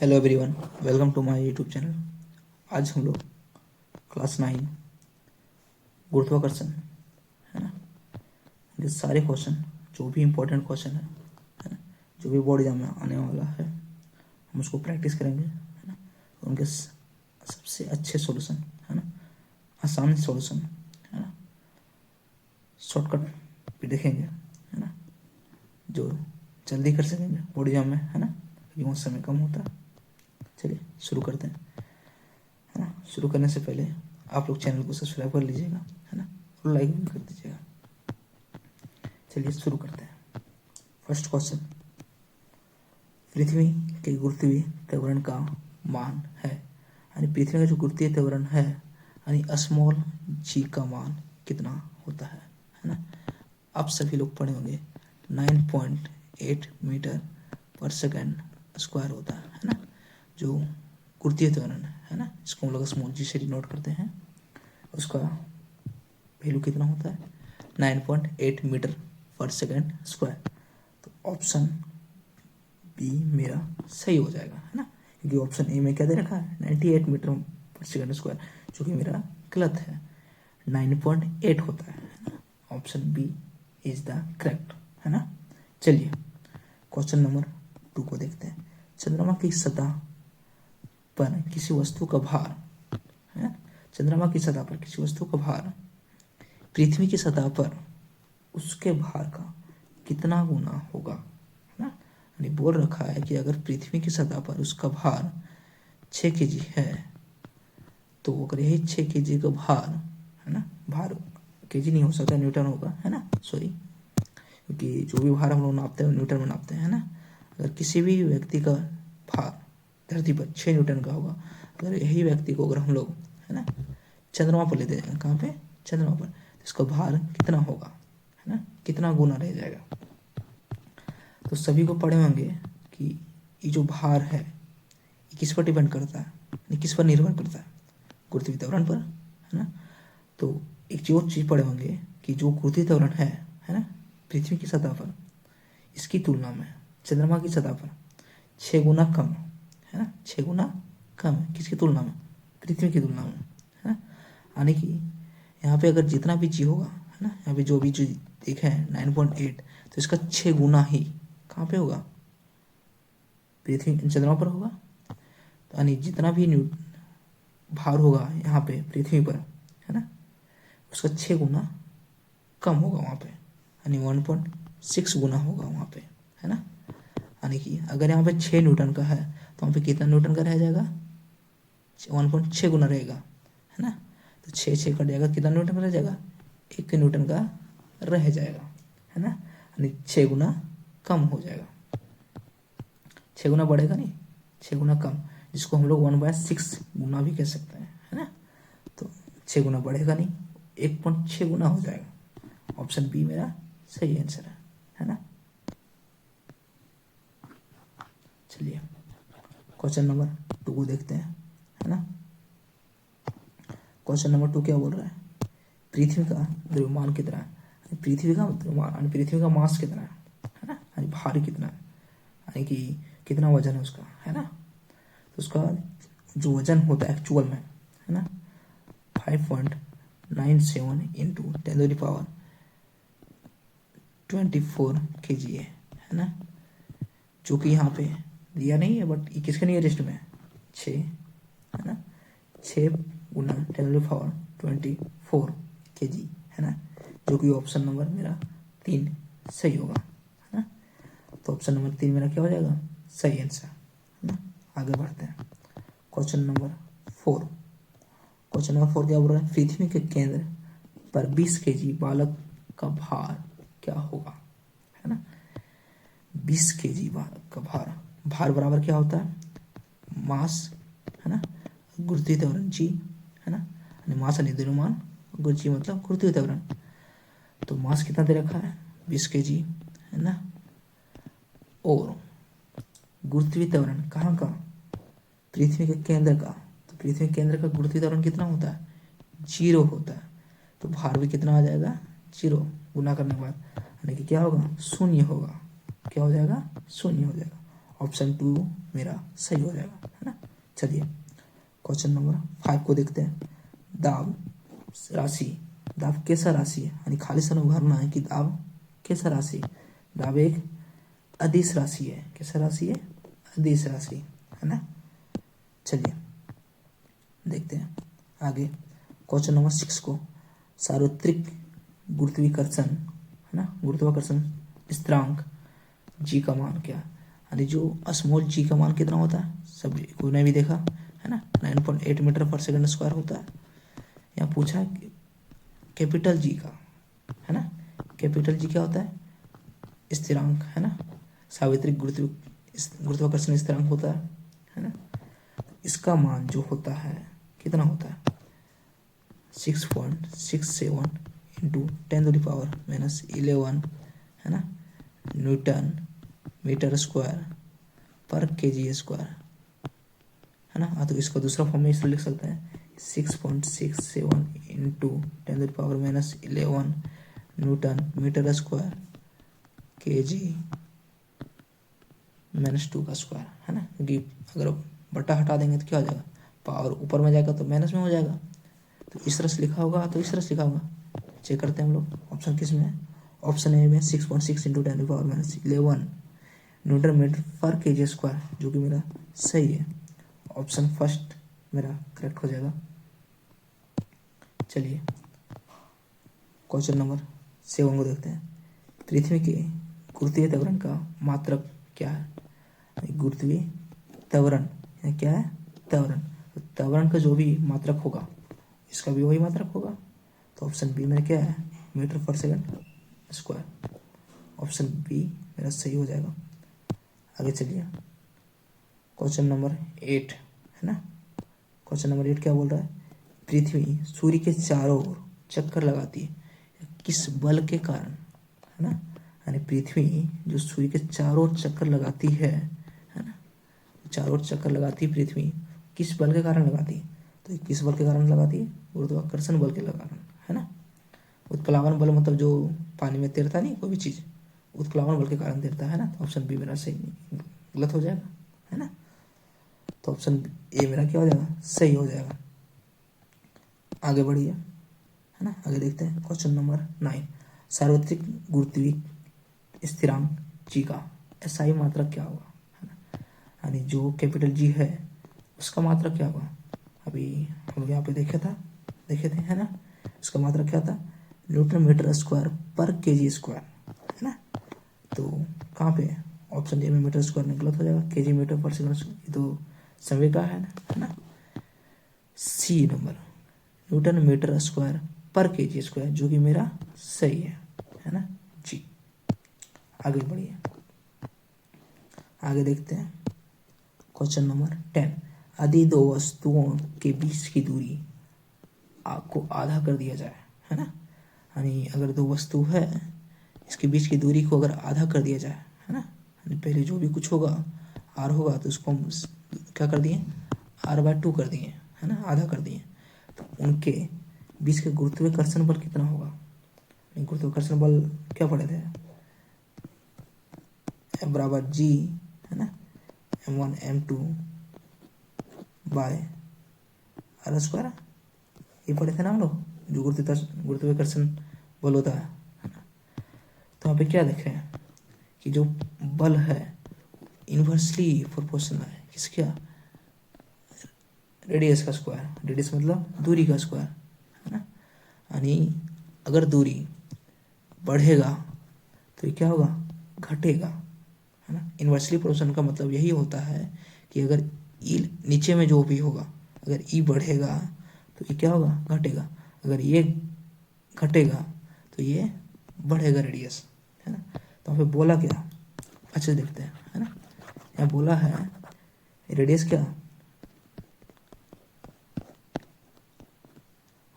Hello everyone, welcome to my YouTube channel. आज हम लोग क्लास 9 गुरुत्वाकर्षण है ना, ये सारे क्वेश्चन जो भी इम्पोर्टेंट क्वेश्चन है ना, जो भी बोर्ड एग्जाम में आने वाला है हम उसको प्रैक्टिस करेंगे है ना। उनके सबसे अच्छे सॉल्यूशन है ना, आसान सॉल्यूशन है ना, शॉर्टकट भी देखेंगे है ना, जो जल्दी कर सकेंगे बोर्ड एग्जाम में है ना, क्योंकि उस समय कम होता है। चलिए शुरू करते हैं है ना। शुरू करने से पहले आप लोग चैनल को सब्सक्राइब कर लीजिएगा है ना, और लाइक भी कर दीजिएगा। चलिए शुरू करते हैं। फर्स्ट क्वेश्चन, पृथ्वी के गुरुत्वीय त्वरण का मान है, यानी पृथ्वी का जो गुरुत्वीय त्वरण है यानी स्मॉल जी का मान कितना होता है ना। आप सभी लोग पढ़े होंगे 9.8 मीटर पर सेकेंड स्क्वायर होता है ना, जो गुरुत्वीय त्वरण है ना, इसको हम लोग स्मॉल जी से डिनोट करते हैं। उसका वैल्यू कितना होता है 9.8 मीटर पर सेकेंड स्क्वायर। तो ऑप्शन बी मेरा सही हो जाएगा है ना, क्योंकि ऑप्शन ए में क्या दे रखा है 98 मीटर पर सेकेंड स्क्वायर, जो कि मेरा गलत है, 9.8 होता है ना। Option B is the correct है ना। चलिए क्वेश्चन नंबर 2 को देखते हैं। चंद्रमा की सतह पर किसी वस्तु का भार है, चंद्रमा की सतह पर किसी वस्तु का भार पृथ्वी की सतह पर उसके भार का कितना गुना होगा है ना। यानी बोल रखा है कि अगर पृथ्वी की सतह पर उसका भार 6 केजी है, तो अगर यही 6 केजी का भार है ना, भार केजी नहीं हो सकता, न्यूटन होगा है ना, सॉरी, क्योंकि जो भी भार हम लोग नापते हैं न्यूटन में नापते हैं ना। अगर किसी भी व्यक्ति का भार धरती पर 6 न्यूटन का होगा, अगर यही व्यक्ति को अगर हम लोग है ना चंद्रमा पर लेते हैं, कहाँ पे, चंद्रमा पर, तो इसका भार कितना होगा है ना, कितना गुना रह जाएगा। तो सभी को पढ़े होंगे कि ये जो भार है ये किस पर डिपेंड करता है, ये किस पर निर्भर करता है, गुरुत्वीय त्वरण पर है ना। तो एक जो चीज़ पढ़े होंगे कि जो गुरुत्वीय त्वरण है ना पृथ्वी की सतह पर, इसकी तुलना में चंद्रमा की सतह पर 6 गुना कम है ना, 6 गुना कम है, किसकी तुलना में, पृथ्वी की तुलना में है ना। यानी कि यहाँ पे अगर जितना भी जी होगा है ना, यहाँ पे जो भी जी देखा है 9.8, तो इसका 6 गुना ही कहाँ पे होगा, पृथ्वी चंद्रमा पर होगा। तो यानी जितना भी भार होगा यहाँ पे पृथ्वी पर है ना, उसका 6 गुना कम होगा वहाँ पे, यानी 1.6 गुना होगा वहाँ पे है ना। यानी कि अगर यहाँ पे 6 न्यूटन का है तो वहाँ पे कितना न्यूटन का रह जाएगा, 1.6 गुना रहेगा है ना। तो 6 कट जाएगा, कितना न्यूटन का रह जाएगा, 1 न्यूटन का रह जाएगा है ना, यानी 6 गुना कम हो जाएगा। 6 गुना बढ़ेगा नहीं, 6 गुना कम, जिसको हम लोग 1/6 गुना भी कह सकते हैं है ना। तो 6 गुना बढ़ेगा नहीं, 1.6 गुना हो जाएगा। ऑप्शन बी मेरा सही आंसर है ना। चलिए क्वेश्चन नंबर 2 को देखते हैं है ना। क्वेश्चन नंबर 2 क्या बोल रहा है, पृथ्वी का द्रव्यमान कितना है, पृथ्वी का द्रव्यमान, पृथ्वी का मास कितना है ना, यानी भार कितना है, यानी कि कितना वजन है उसका है ना। तो उसका जो वजन होता है एक्चुअल में है ना 5.97 इंटू 10⁻24 kg है ना, जो कि यहाँ पे दिया नहीं है, बट ये किसके नियरेस्ट में है, 6 है ना, 6 गुना 10⁻24 kg है ना, जो कि ऑप्शन नंबर मेरा 3 सही होगा है ना। तो ऑप्शन नंबर 3 मेरा क्या हो जाएगा, सही आंसर है ना। आगे बढ़ते हैं क्वेश्चन नंबर 4। क्वेश्चन नंबर 4 क्या बोल रहा है, पृथ्वी के केंद्र पर 20 kg बालक का भार क्या होगा है ना। 20 kg का भार, भार बराबर क्या होता है, मास है ना, गुरुत्वीय त्वरण जी है ना, मास यानी द्रव्यमान, गुरुजी मतलब गुरुत्वीय त्वरण। तो मास कितना दे रखा है 20 kg है ना, और गुरुत्वीय त्वरण कहाँ का, पृथ्वी के केंद्र का। तो पृथ्वी के केंद्र का गुरुत्वीय त्वरण कितना होता है, 0 होता है। तो भार भी कितना आ जाएगा, 0 गुना करने के बाद, यानी कि क्या होगा, शून्य होगा, क्या हो जाएगा, शून्य हो जाएगा। ऑप्शन 2 मेरा सही हो जाएगा, है ना। चलिए क्वेश्चन नंबर 5 को देखते हैं। दाब राशि, दाब कैसा राशि है, यानी खाली समय भरना है कि दाब कैसा राशि। दाब एक अदिश राशि है। कैसा राशि है? अदिश राशि, है ना। चलिए देखते हैं आगे क्वेश्चन नंबर 6 को। सार्वत्रिक गुरुत्वाकर्षण, है ना, गुरुत्वाकर्षण स्थिरांक जी का मान क्या है, यानी जो स्मॉल जी का मान कितना होता है, सभी को ने भी देखा है ना, 9.8 मीटर पर सेकंड स्क्वायर होता है। यहाँ पूछा कैपिटल जी का, है ना, कैपिटल जी क्या होता है? स्थिरांक, है ना, सार्वत्रिक गुरुत्वाकर्षण स्थिरांक होता है ना। इसका मान जो होता है कितना होता है? 6.67 इंटू 10⁻⁻11, है ना, न्यूटन मीटर स्क्वायर पर केजी स्क्वायर, है ना। तो इसका दूसरा फॉर्म में इसको लिख सकते हैं 6.67 इंटू 10⁻11 न्यूटन मीटर स्क्वायर केजी -2 का स्क्वायर, है ना। क्योंकि अगर बटा हटा देंगे तो क्या हो जाएगा? पावर ऊपर में जाएगा तो माइनस में हो जाएगा। तो इस तरह से लिखा होगा, तो इस तरह से लिखा होगा। चेक करते हैं हम लोग ऑप्शन किस में है। ऑप्शन ए में 6.6 इंटू 10⁻11 न्यूटन मीटर पर केजी स्क्वायर, जो कि मेरा सही है। ऑप्शन फर्स्ट मेरा करेक्ट हो जाएगा। चलिए क्वेश्चन नंबर 7 को देखते हैं। पृथ्वी के गुरुत्वीय त्वरण का मात्रक क्या है? गुरुत्वीय त्वरण क्या है? त्वरण। तो त्वरण का जो भी मात्रक होगा इसका भी वही मात्रक होगा। तो ऑप्शन बी मेरा क्या है? मीटर पर सेकंड स्क्वायर। ऑप्शन बी मेरा सही हो जाएगा। आगे चलिए क्वेश्चन नंबर 8, है ना। क्वेश्चन नंबर 8 क्या बोल रहा है? पृथ्वी सूर्य के चारों ओर चक्कर लगाती है किस बल के कारण, है ना। यानी पृथ्वी जो सूर्य के चारों ओर चक्कर लगाती है ना, चारों ओर चक्कर लगाती है पृथ्वी, किस बल के कारण लगाती है? तो ये किस बल के कारण लगाती है? गुरुत्वाकर्षण बल के कारण, है ना। उत्प्लावन बल मतलब जो पानी में तैरता नहीं कोई भी चीज़, उत्प्लावन बल के कारण तैरता है ना। तो ऑप्शन बी मेरा सही नहीं, गलत हो जाएगा, है ना। तो ऑप्शन ए मेरा क्या हो जाएगा? सही हो जाएगा। आगे बढ़िए, है ना। आगे देखते हैं क्वेश्चन नंबर 9। सार्वत्रिक गुरुत्वीय स्थिरांक जी का एसआई मात्रक क्या होगा, है ना। यानी जो कैपिटल जी है उसका मात्रक क्या होगा? अभी हम लोग यहाँ पे देखे थे, है ना। उसका मात्रक क्या था? न्यूटन मीटर स्क्वायर पर केजी स्क्वायर, है ना। तो कहाँ पे? ऑप्शन ए में मीटर स्क्वायर में गलत हो जाएगा, केजी मीटर पर सेकंड, ये तो समय का है ना। C number newton metre square पर केजी स्क्वायर, जो कि मेरा सही है ना जी। आगे बढ़िए, आगे देखते हैं क्वेश्चन नंबर 10। यदि दो वस्तुओं के बीच की दूरी को आधा कर दिया जाए, है ना। यानी अगर दो वस्तु है इसके बीच की दूरी को अगर आधा कर दिया जाए, है ना, यानी पहले जो भी कुछ होगा आर होगा तो उसको हम क्या कर दिए? r/2 कर दिए, है ना, आधा कर दिए। तो उनके बीच के गुरुत्वाकर्षण बल कितना होगा? गुरुत्वाकर्षण बल क्या पढ़े थे? F बराबर जी, है ना, m1 m2 bye are square, ये पढ़े थे ना हम लोग, जो गुरुत्वाकर्षण बल होता है ना। तो यहाँ पे क्या देख रहे हैं कि जो बल है इन्वर्सली प्रोपोर्शनल है किसका? रेडियस का स्क्वायर। रेडियस मतलब दूरी का स्क्वायर, है ना। यानी अगर दूरी बढ़ेगा तो ये क्या होगा? घटेगा, है ना। इन्वर्सली प्रोपोर्शनल का मतलब यही होता है कि अगर ई नीचे में जो भी होगा, अगर ई बढ़ेगा तो ये क्या होगा? घटेगा। अगर ये घटेगा तो ये बढ़ेगा रेडियस, है ना। तो यहाँ पे बोला क्या? अच्छे से देखते हैं, है ना। यहाँ बोला है रेडियस क्या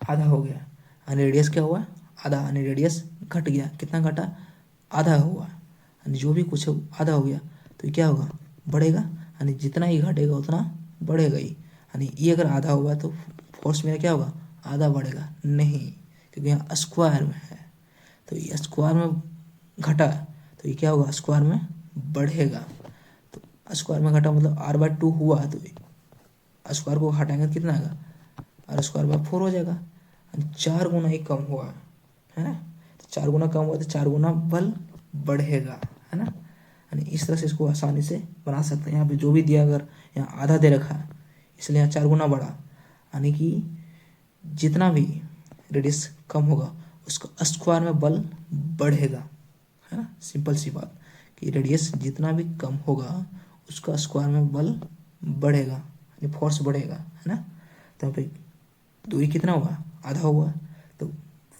आधा हो गया, यानी रेडियस क्या हुआ? आधा, यानी रेडियस घट गया। कितना घटा? आधा हुआ, यानी जो भी कुछ है आधा हो गया। तो ये क्या होगा? बढ़ेगा, यानी जितना ही घटेगा उतना बढ़ेगा ही। यानी ये अगर आधा हुआ तो फोर्स में क्या होगा? आधा बढ़ेगा नहीं, क्योंकि यहाँ स्क्वायर में है। तो ये स्क्वायर में घटा तो ये क्या होगा? स्क्वायर में बढ़ेगा। तो स्क्वायर में घटा मतलब r/2 हुआ है, तो स्क्वायर को हटाएंगे तो कितना आएगा, r²/4 हो जाएगा। 4 गुना ही कम हुआ है ना, तो 4 गुना कम हुआ तो 4 गुना बल बढ़ेगा, है ना। यानी इस तरह से इसको आसानी से बना सकते हैं। यहाँ पे जो भी दिया, अगर यहाँ आधा दे रखा है इसलिए यहाँ 4 गुना बढ़ा, यानी कि जितना भी रेडियस कम होगा उसका स्क्वायर में बल बढ़ेगा, है ना। सिंपल सी बात कि रेडियस जितना भी कम होगा उसका स्क्वायर में बल बढ़ेगा, यानी फोर्स बढ़ेगा, है ना। तो यहाँ पे दूरी कितना हुआ, आधा हुआ, तो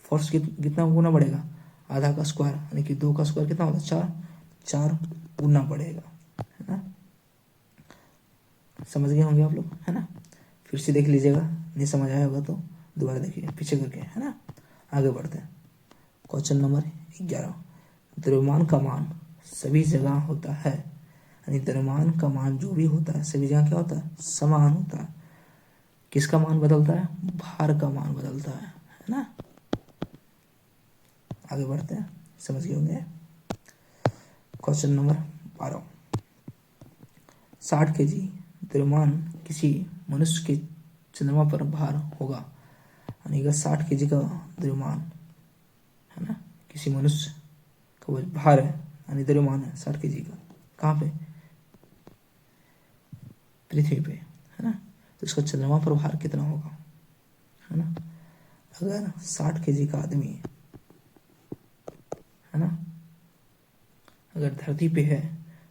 फोर्स कितना गुना बढ़ेगा, आधा का स्क्वायर, यानी कि 2 का स्क्वायर कितना होगा, 4, 4 गुना बढ़ेगा, है ना। समझ गए होंगे आप लोग, है ना। फिर से देख लीजिएगा, नहीं समझ आया होगा तो दोबारा देखिए पीछे करके, है ना। आगे बढ़ते हैं। क्वेश्चन नंबर 11, द्रव्यमान का मान सभी जगह होता है, यानी द्रव्यमान का मान जो भी होता है सभी जगह क्या होता है, समान होता है। किसका मान बदलता है, भार का मान बदलता है ना। आगे बढ़ते हैं, समझ गए होंगे। क्वेश्चन नंबर 12, 60 kg द्रव्यमान किसी मनुष्य के चंद्रमा पर भार होगा, यानी कि 60 kg का द्रव्यमान, है ना, किसी मनुष्य का वो भार है, यानी द्रव्यमान है 60 kg का, कहाँ पे, पृथ्वी पे, है ना। तो इसका चंद्रमा पर भार कितना होगा, है ना। अगर 60 kg का आदमी है ना, अगर धरती पे है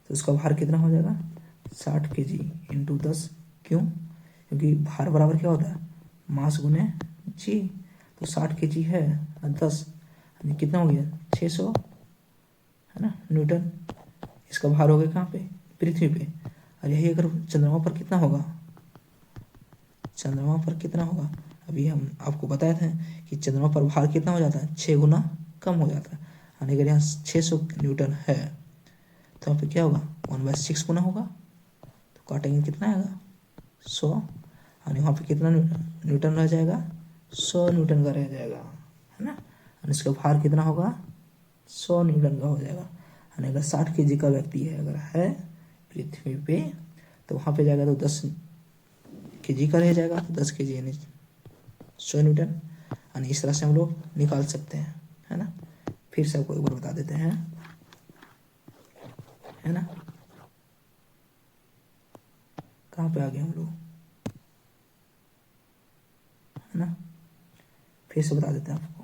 तो उसका भार कितना हो जाएगा, 60 kg इंटू 10, क्यों, क्योंकि भार बराबर क्या होता है, मास गुने जी। तो 60 kg है और 10 यानी कितना हो गया, 600, है ना, न्यूटन। इसका भार हो गया कहाँ पे, पृथ्वी पे। और यही अगर चंद्रमा पर कितना होगा, चंद्रमा पर कितना होगा, अभी हम आपको बताए थे कि चंद्रमा पर भार कितना हो जाता है, 6 गुना कम हो जाता है। यानी अगर यहाँ 600 न्यूटन है तो यहाँ पे क्या होगा, 1/6 गुना होगा, तो काटेंगे कितना आएगा, 100, यानी वहाँ पे कितना न्यूटन रह जाएगा, 100 न्यूटन का रह जाएगा, है ना। और इसका भार कितना होगा, 100 न्यूटन का हो जाएगा। यानी अगर 60 kg का व्यक्ति है, अगर है पृथ्वी पे, तो वहाँ पे जाएगा तो 10 kg का रह जाएगा, तो 10 kg यानी 100 न्यूटन। यानी इस तरह से हम लोग निकाल सकते हैं, है ना। फिर से आपको एक बार बता देते हैं, है ना। कहाँ पे आ गए हम लोग, है ना। फिर से बता देते हैं आपको,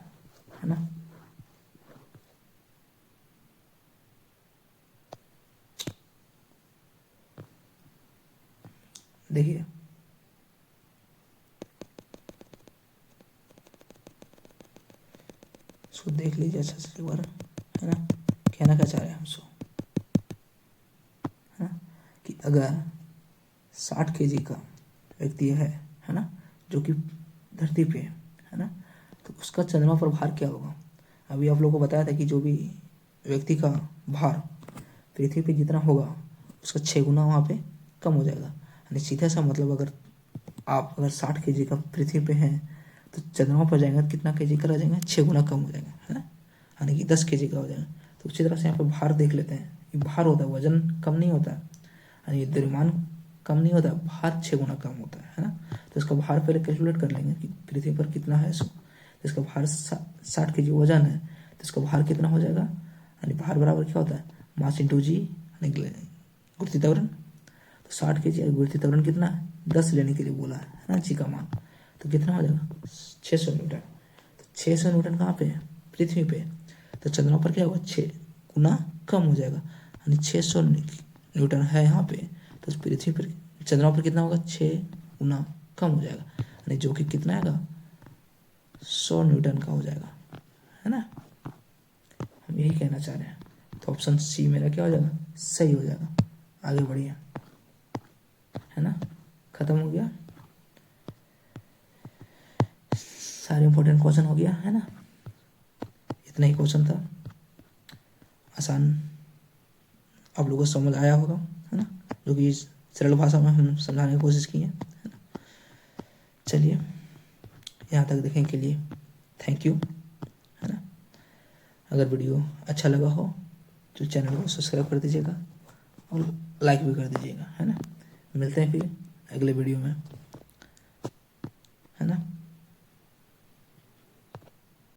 है ना। देखिए इसको देख लीजिए अच्छा से एक बार, है ना। कहना क्या चाह रहे हैं हमसे, है ना, कि अगर 60 kg का व्यक्ति है ना, जो कि धरती पे है ना, तो उसका चंद्रमा पर भार क्या होगा। अभी आप लोगों को बताया था कि जो भी व्यक्ति का भार पृथ्वी पे जितना होगा उसका 6 गुना वहाँ पे कम हो जाएगा। यानी सीधा सा मतलब, अगर आप अगर 60 kg का पृथ्वी पे हैं तो चंद्रमा पर जाएंगे तो कितना kg का रह जाएगा, 6 गुना कम हो जाएगा, है ना। यानी कि 10 kg का हो जाएगा। तो उसी तरह से यहाँ पे भार देख लेते हैं, ये भार होता है, वजन कम नहीं होता, यानी द्रव्यमान कम नहीं होता, भार 6 गुना कम होता है ना। तो इसका भार पहले कैलकुलेट कर लेंगे कि पृथ्वी पर कितना है सो, तो इसका भार 60 kg वजन है, तो इसका भार कितना हो जाएगा, यानी भार बराबर क्या होता है, मास इंटू जी, यानी गुरुत्वीय त्वरण। तो 60 kg गुरुत्वीय त्वरण कितना है, 10 लेने के लिए बोला है ना, जी का मान। तो कितना हो जाएगा, 600 न्यूटन। तो 600 न्यूटन कहाँ पे है, पृथ्वी पे। तो चंद्रमा पर क्या होगा, 6 गुना कम हो जाएगा, यानी 600 न्यूटन है यहाँ पे, तो पृथ्वी पर चंद्रमा पर कितना होगा, 6 गुना कम हो जाएगा, यानी जो कि कितना आएगा, 100 न्यूटन का हो जाएगा, है ना। हम यही कहना चाह रहे हैं। तो ऑप्शन सी मेरा क्या हो जाएगा, सही हो जाएगा। आगे बढ़िए, है ना, खत्म हो गया, सारे इंपॉर्टेंट क्वेश्चन हो गया, है ना। इतना ही क्वेश्चन था, आसान, आप लोगों को समझ आया होगा, है ना, जो कि सरल भाषा में हम समझाने की कोशिश की है ना। चलिए, यहाँ तक देखने के लिए थैंक यू, है ना। अगर वीडियो अच्छा लगा हो तो चैनल को सब्सक्राइब कर दीजिएगा और लाइक भी कर दीजिएगा, है ना। मिलते हैं फिर अगले वीडियो में।